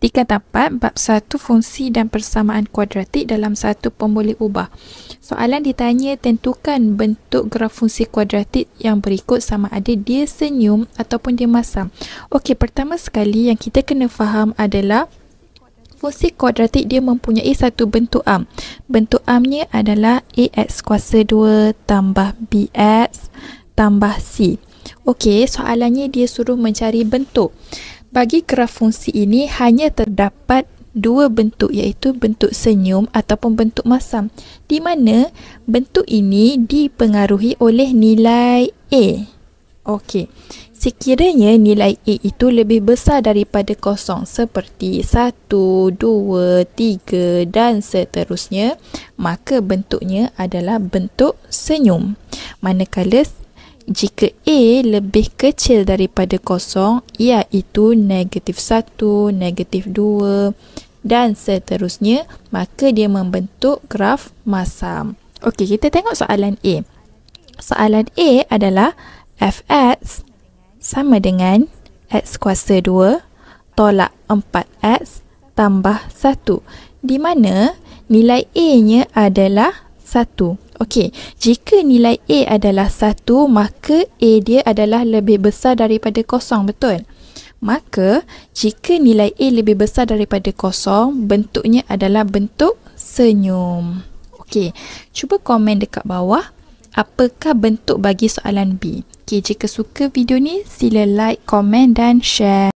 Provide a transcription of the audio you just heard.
Tika dapat bab 1 fungsi dan persamaan kuadratik dalam satu pemboleh ubah. Soalan ditanya tentukan bentuk graf fungsi kuadratik yang berikut sama ada dia senyum ataupun dia masam. Okey, pertama sekali yang kita kena faham adalah fungsi kuadratik dia mempunyai satu bentuk am. Bentuk amnya adalah ax kuasa 2 tambah bx tambah c. Okey, soalannya dia suruh mencari bentuk. Bagi graf fungsi ini hanya terdapat dua bentuk, iaitu bentuk senyum ataupun bentuk masam, di mana bentuk ini dipengaruhi oleh nilai A. Okey, sekiranya nilai A itu lebih besar daripada kosong seperti 1, 2, 3 dan seterusnya, maka bentuknya adalah bentuk senyum. Manakala jika A lebih kecil daripada kosong, iaitu negatif 1, negatif 2 dan seterusnya, maka dia membentuk graf masam. Okey, kita tengok soalan A. Soalan A adalah fx sama dengan x kuasa 2 tolak 4x tambah 1, di mana nilai A-nya adalah 1. Okey, jika nilai A adalah 1, maka A dia adalah lebih besar daripada kosong, betul? Maka, jika nilai A lebih besar daripada kosong, bentuknya adalah bentuk senyum. Okey, cuba komen dekat bawah, apakah bentuk bagi soalan B? Okey, jika suka video ni, sila like, komen dan share.